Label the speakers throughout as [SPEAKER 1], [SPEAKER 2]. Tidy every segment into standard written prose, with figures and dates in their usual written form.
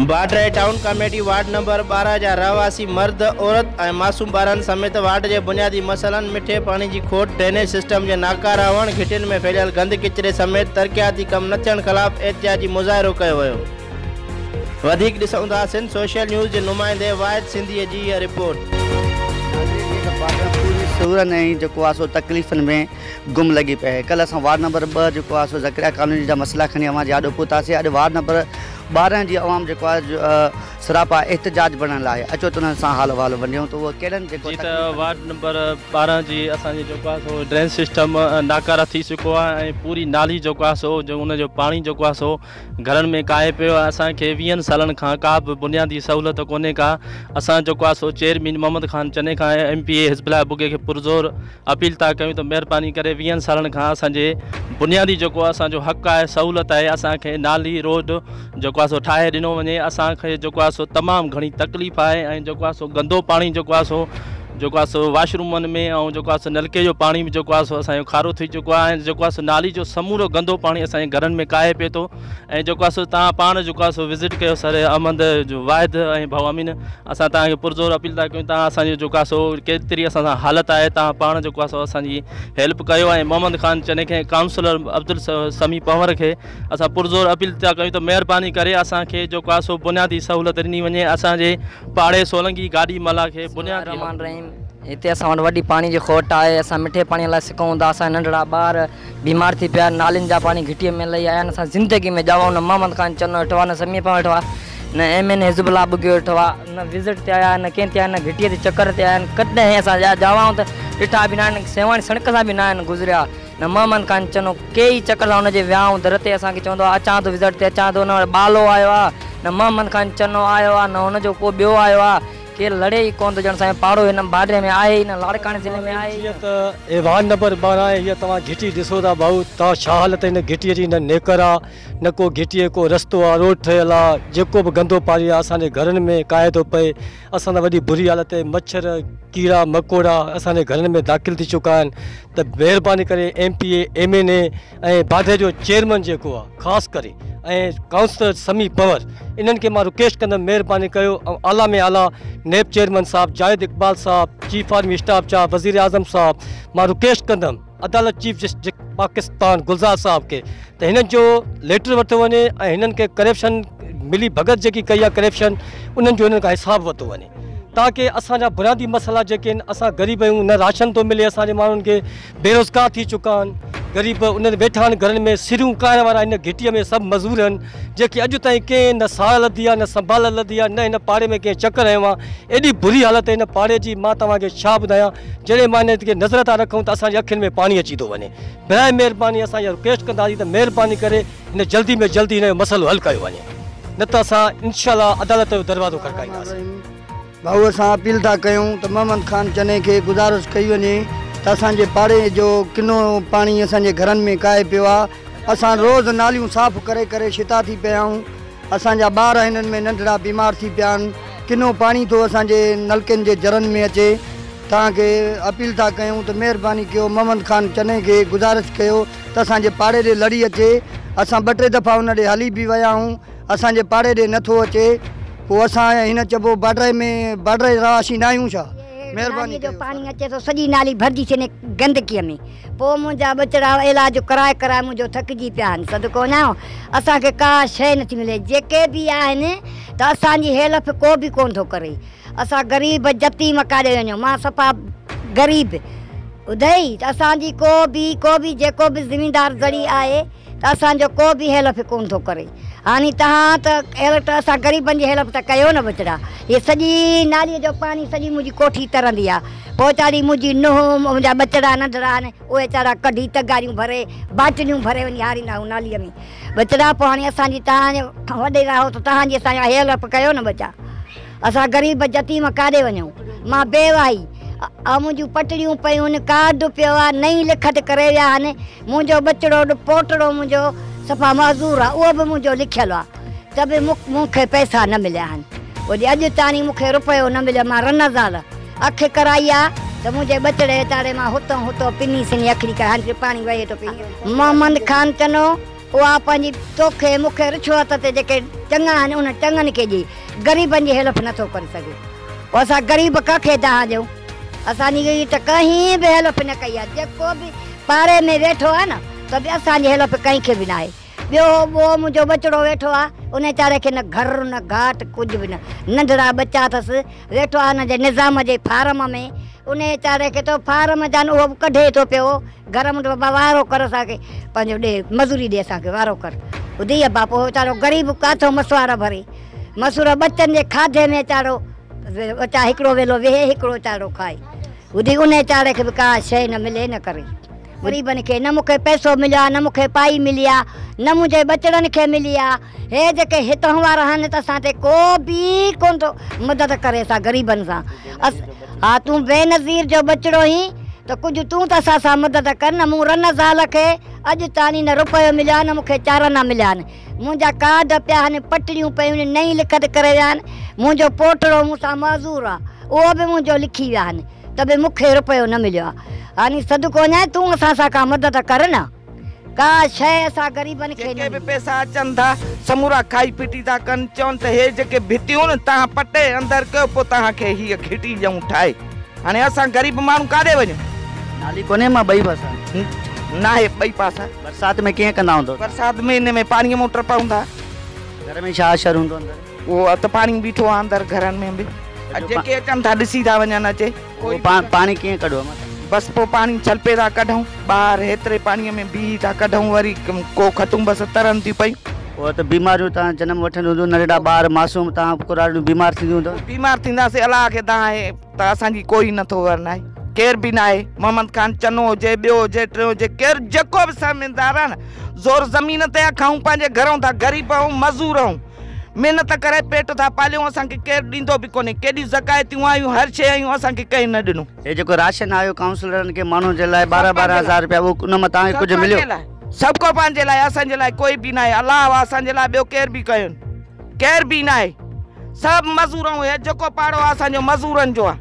[SPEAKER 1] बाडरे town committee ward number 12 जा रहवासी मर्द औरत और मासूम बारन समेत वार्ड के बुनियादी मसलन मिठे पानी की खोट ड्रेनेज सिस्टम के नाकारा हुअण घिटिन में फैलियल गंद किचरे समेत तरक्याती कम न थियण खिलाफ एहतिजाजी मुज़ाहिरो कयो वियो। वधीक ॾिसूं था सोशल न्यूज़ के नुमाइंदे वाहिद सिंधी जी यह रिपोर्ट।
[SPEAKER 2] पूरी सूरत नहीं जो सो तकलीफ़न में गुम लगी पे है। कल अस वार्ड नंबर 2 जो सो ज़करिया कॉलोनी जा मसला खणी अवां जे आॾो पहुतासीं। अॼु वार्ड नंबर 12 जी अवाम जो सरापा एहतजाज बनण लाइ अचो तो उन्हनि सां हाल वाल वञूं तो वो केड़न जेको
[SPEAKER 3] वार्ड नंबर 12 जी असांजी जो सो ड्रेन सिस्टम नाकारा थी चुको आहे ऐं पूरी नाली जो सो जो उन जो पानी जो सो घरनि में काए पियो आहे। असांखे 20 सालनि खां का बि बुनियादी सहूलियत कोन्हे का। असां जो सो चेयरमैन मोहम्मद खान चने खां MPA हिज़बुल्लाह बुगे खे पुरज़ोर अपील था कयूं त महिरबानी करे 20 सालनि खां असांजे बुनियादी जो असांजो हक़ आहे सहूलियत आहे असांखे नाली रोड जो सो ठाहे ॾिनो वञे। असांखे जो सो तमाम घणी तकलीफ़ है ऐं जो सो गंदो पानी जो सो वाशरूमन में और जो सो नलके जो पानी भी जो सो असांजो खारो थी चुको है। जो सो नाली जो समूरो गंदो पानी असांजे घरनि में काए पे तो ऐं जो सो तव्हां पाण जो सो विज़िट कयो सर अहमद जो वाहिद ऐं भाउ अमीन असां तव्हांखे पुरज़ोर अपील था कयूं तव्हां असांजो जो सो केतिरी असां सां हालत आहे तव्हां पाण जो सो असांजी हेल्प कयो ऐं मोहम्मद खान चने खे काउंसलर अब्दुल समी पंवर खे असां पुरज़ोर अपील था कयूं त महिरबानी करे असांखे जो सो बुनियादी सहूलियत ॾिनी वञे। असांजे पाड़े सोलंगी गाड़ी मला खे बुनियादी
[SPEAKER 4] इतने असां वटि वॾी पानी की खोट है। असां मिठे पानी लाइ सिकूं था। असां नंढड़ा ॿार बीमार थी पिया नालियुनि जा पानी घिटीअ में लही आया। असां ज़िंदगी में ॼाऊं न मोहम्मद खान चनो वेठो आहे न समीअ पाण वेठो आहे न MN हिज़बुल्लाह बुगियो वेठो आहे न विज़िट ते आया न कंहिं ते आया न घिटीअ ते चकर ते आया आहिनि। कॾहिं असां ॼाऊं त ॾिठा बि न आहिनि सेवाणी सड़क सां बि न आहिनि गुज़रिया न मोहम्मद खान चनो कई चकर सां हुनजे विहाऊं दर ते असांखे चवंदो आहे अचां थो विज़िट ते अचां थो। न बालो आयो आहे न मोहम्मद खान चनो आयो आहे न हुनजो को ॿियो आयो आहे केरु लड़े ई कोन थो ॼण असांजे पाड़ो हिन बाडरे में आहे ई न लाड़काणे ज़िले में आहे।
[SPEAKER 5] हीअं त वार्ड नंबर 12 आहे हीअ तव्हां घिटी ॾिसो था भाऊ तव्हां छा हालत हिन घिटीअ जी न नेकर आहे न को घिटीअ को रस्तो आहे रोड ठहियल आहे जेको बि गंदो पाणी आहे असांजे घरनि में काए थो पए। असां त वॾी बुरी हालत आहे मच्छर कीड़ा मकोड़ा असांजे घरनि में दाख़िल थी चुका आहिनि त महिरबानी करे MPA MNA ऐं बाडरे जो चेयरमैन जेको आहे ख़ासि करे ऐं काउंसलर समी पंवर इन्हनि खे मां रिक्वेस्ट कंदुमि महिरबानी कयो ऐं आला में आला नेब चेयरमैन साहब जाहिद इक़बाल साहब चीफ आर्मी स्टाफ जा वज़ीर आज़म साहब मां रिक्वेस्ट कंदुमि अदालत चीफ जस्टिस पाकिस्तान गुलज़ार साहब के त हिननि जो लेटर वरितो वञे ऐं हिननि खे करप्शन मिली भगत जेकी कई आहे करप्शन उन्हनि जो हिननि खां हिसाबु वरितो वञे ताकि असांजा बुनियादी मसला जेके आहिनि असां ग़रीब आहियूं न राशन थो मिले असांजे माण्हुनि खे बेरोज़गार थी चुका आहिनि ग़रीब उन्हनि वेठा आहिनि घरनि में सिरियूं काइण वारा हिन घिटीअ में सभु मज़दूर आहिनि जेके अॼु ताईं कंहिं न साल लधी आहे न संभाल लधी आहे न हिन पाड़े में कंहिं चकर आयो आहे। एॾी बुरी हालत आहे हिन पाड़े जी मां तव्हांखे छा ॿुधायां जॾहिं मां हिन खे नज़र था रखूं त असांजी अखियुनि में पाणी अची थो वञे। बराए महिरबानी असां इहा रिक्वेस्ट कंदासीं त महिरबानी करे हिन जल्दी में जल्दी हिन जो मसइलो हल कयो वञे न त असां इंशाअल्लाह अदालत जो दरवाज़ो खड़काईंदासीं।
[SPEAKER 2] भाऊ असां अपील था कयूं त मोहम्मद खान चने खे गुज़ारिश कई वञे त असांजे पाड़े जो किनो पाणी असांजे घरनि में काए पियो आहे। असां रोज़ नालियूं साफ़ करे करे शिता थी पिया आहियूं। असांजा ॿार हिननि में नंढड़ा बीमार थी पिया आहिनि किनो पाणी थो असांजे नलकनि जे जरनि में अचे। तव्हांखे अपील था कयूं त महिरबानी कयो मोहम्मद खान चने खे गुज़ारिश कयो त असांजे पाड़े ॾे लड़ी अचे। असां 2-3 दफ़ा हुन ॾे हली बि विया आहियूं असांजे पाड़े ॾे नथो अचे पोइ असां हिन चइबो बाडरे में बाडरे रहासी न आहियूं छा महिरबानी
[SPEAKER 6] जो पानी अचे तो सॼी नाली भरिजी छॾे गंदकीअ में पोइ मुंहिंजा बचड़ा इलाज कराए कराए मुंहिंजो थकिजी पिया आहिनि सदको न असांखे का शइ नथी मिले जेके बि आहिनि त असांजी हेल्प को बि कोन थो करे। असां ग़रीब जती मकाड़े वञूं मां सफ़ा ग़रीब ॿुधई त असांजी को बि जेको बि ज़मीनदार ज़री आहे त असांजो को बि हेल्प कोन थो करे। हाणे तव्हां त हेल्प असां ग़रीबनि जी हेल्प त कयो न बचड़ा ये सॼी नालीअ जो पाणी सॼी मुंहिंजी कोठी तरंदी आहे पोइ वीचारी मुंहिंजी नुंहुं मुंहिंजा बचड़ा नंढड़ा आहिनि उहे वीचारा कढी तगारियूं भरे बाटलियूं भरे वञी हारींदा आहियूं नालीअ में बचड़ा। पोइ हाणे असांजी तव्हां वॾे रहो त तव्हांजी असांजा हेल्प कयो न बचा असां ग़रीब जतीम काॾे वञूं। मां बेवाही मुंहिंजूं पटड़ियूं पियूं आहिनि कार्ड पियो आहे नई लिखत करे विया आहिनि मुंहिंजो बचड़ो पोटड़ो मुंहिंजो सफ़ा मज़दूर आहे उहो बि मुंहिंजो लिखियलु आहे त बि मूंखे पैसा न मिलिया आहिनि। वरी अॼु ताणी मूंखे रुपयो न मिलियो मां रनज़ाल अखि कराई आहे त मुंहिंजे बचड़े वीचारे मां हुतो पिनी सिनी अखिरी करे हाणे पाणी वहे थो पी। मोहम्मद खान चनो उहा पंहिंजी तोखे मूंखे रिश्वत ते जेके चङा आहिनि उन चङनि खे ॾे, ग़रीबनि जी हेल्प नथो करे सघे। पोइ असां ग़रीब कंहिंखे था ॾियूं? असांजी त कंहिं बि हेल्प न कई आहे। जेको बि पाड़े में वेठो आहे न त बि असांजी हेल्प कंहिंखे बि न आहे। ॿियो मुंहिंजो बचिड़ो वेठो आहे, उन वीचारे खे न घर न घाट कुझु बि न, नंढड़ा बच्चा अथसि, वेठो आहे हुनजे निज़ाम जे फार्म में, उन वीचारे खे तो फार्म जान उहो बि कढे थो पियो, घर में बाबा वारो कर असांखे पंहिंजो ॾे मज़ूरी ॾे असांखे वारो कर। ॿुधी आहे बापू वीचारो ग़रीब काथो मसवार भरे, मसूर बच्चनि जे खाधे में वीचारो वीचारो हिकिड़ो वेलो वेहे हिकिड़ो वीचारो खाए। ॿुधी उन वीचारे खे बि का शइ न मिले न करे। ग़रीबनि खे न मूंखे पैसो मिलियो आहे, न मूंखे पाई मिली आहे, न मुंहिंजे बचड़नि खे मिली आहे। हे जेके हितां वारा आहिनि त असां ते को बि कोन थो मदद करे असां ग़रीबनि सां। हा तूं बेनज़ीर जो बचिड़ो ई त कुझु तूं त असां सां मदद कर न। मूं रन ज़ाल खे अॼु ताणी न रुपयो मिलियो आहे, न मूंखे चाराना मिलिया आहिनि। मुंहिंजा कार्ड पिया आहिनि, पटड़ियूं पियूं आहिनि, नई लिखत करे विया आहिनि। मुंहिंजो पोटड़ो मूंसां मज़ूर आहे, उहो बि मुंहिंजो लिखी विया आहिनि, त बि मूंखे रुपयो न मिलियो आहे। हाणे सदको वञाए तूं असां सां का मदद कर न, का शइ असां ग़रीबनि खे
[SPEAKER 7] जेके बि पैसा अचनि था समूरा खाई पीटी था कनि, चवनि त हे जेके भितियूं न तव्हां पटे अंदरि कयो, पोइ तव्हांखे हीअ घिटी ॾियूं ठाहे। हाणे असां ग़रीब माण्हू काॾे वञूं?
[SPEAKER 8] नाली कोन्हे मां ॿई पासा
[SPEAKER 7] न आहे ॿई पासा।
[SPEAKER 8] बरसाति में कीअं कंदा हूंदो?
[SPEAKER 7] बरसाति में इन में पाणीअ में टपऊं था।
[SPEAKER 8] घर में छा असरु हूंदो अंदरि?
[SPEAKER 7] उहो त पाणी बीठो आहे अंदरि घरनि में बि, जेके अचनि था ॾिसी था वञनि अचे।
[SPEAKER 8] पाणी कीअं कढो?
[SPEAKER 7] बसि पोइ पाणी छलपे था कढूं, ॿाहिरि हेतिरे पाणीअ में बीह था कढूं, वरी को खटूं बसि तरनि थियूं पयूं।
[SPEAKER 8] उहो त बीमारियूं तव्हां जनम वठंदा हूंदो, नंढड़ा ॿार मासूम तव्हां कुराड़ियूं बीमार थींदियूं हूंदव।
[SPEAKER 7] बीमार थींदासीं, अलाह खे तव्हां त असांजी कोई नथो वरन आहे, केर बि न आहे। मोहम्मद खान चनो हुजे, ॿियो हुजे, टियों हुजे, केरु जेको बि ज़मीनदार आहे न, ज़ोर ज़मीन ते खाऊं, पंहिंजे घरों था ग़रीब ऐं मज़ूर ऐं महिनत करे पेट था पालियूं। असांखे केरु ॾींदो बि कोन्हे, केॾी ज़कायतियूं आयूं, हर शइ आयूं, असांखे कंहिं न ॾिनो।
[SPEAKER 8] हे जेको राशन आयो काउंसलरनि खे माण्हुनि जे लाइ 12-12 हज़ार रुपया, उहो उन मां तव्हांखे कुझु मिलियो?
[SPEAKER 7] सभु को पंहिंजे लाइ, असांजे लाइ कोई बि न आहे। अलाह आहे असांजे लाइ, ॿियो केरु बि कयो केरु बि न आहे। सभु मज़ूर ऐं जेको पाड़ो आहे असांजो मज़ूरनि जो आहे।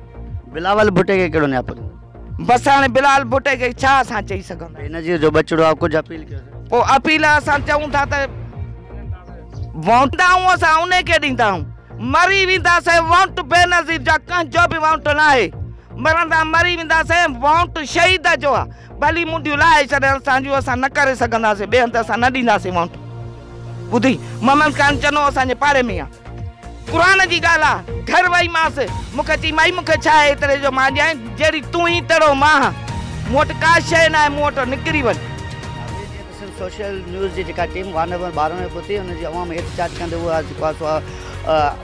[SPEAKER 8] बिलावल भुटे खे कहिड़ो नियापो?
[SPEAKER 7] बसि हाणे बिलाल भुटे खे छा असां चई सघंदा?
[SPEAKER 8] बेनज़ीर जो बचिड़ो आहे, कुझु अपील कयो?
[SPEAKER 7] पोइ अपील असां चऊं था त वोट आऊं असां उन खे ॾींदा आहियूं, मरी वेंदासीं। वोट बेनज़ीर जा कंहिंजो बि वोट न आहे, मरंदा मरी वेंदासीं। वोट शहीद जो आहे, भली मुंडियूं लाहे छॾनि असांजूं, असां न करे सघंदासीं, ॿिए हंधि असां न ॾींदासीं वोट। ॿुधी मोहम्मद खान चनो असांजे पाड़े में आहे, क़ुरान जी ॻाल्हि आहे। घर वई मांसि, मूंखे चई माई मूंखे छा आहे एतिरे जो, मां ॾियां जहिड़ी तूं ई तहिड़ो मां, मूं वटि का शइ न आहे, मूं वटि निकिरी वञ।
[SPEAKER 8] सोशल न्यूज़ जी जेका टीम वार्ड नंबर 12 में पहुती, हुनजी अवाम एहतजाज कंदे उहा जेको आहे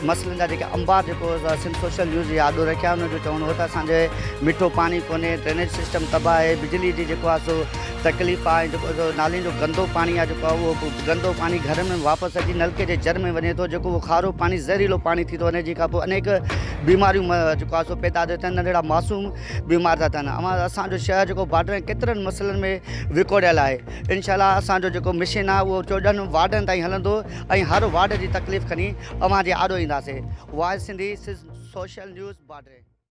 [SPEAKER 8] मसइलनि जा जेके अंबार जेको सिंध सोशल न्यूज़ जी आॾो रखिया, हुनजो चवणु हो त असांजे मिठो पाणी कोन्हे, ड्रेनेज सिस्टम तबाह आहे, बिजली जी जेको आहे सो तकलीफ़ आहे, जेको नालियुनि जो गंदो पाणी आहे, जेको आहे उहो गंदो पाणी घर में वापसि अची नलके जे जर में वञे थो, जेको उहो खारो पाणी ज़हरीलो पाणी थी थो वञे, जेका पोइ अनेक बीमारियूं जेको आहे सो पैदा थियूं थियनि, नंढड़ा मासूम बीमार था थियनि। असांजो शहर जेको बॉर्डर केतिरनि मसइलनि में विकोड़ियल आहे। इंशाल्लाह असांजो जेको मिशन आहे उहो 14 वार्डनि ताईं हलंदो, ऐं हर वार्ड जी तकलीफ़ खणी अवां जे आॾो ईंदासीं। Wise Sindhi social news border.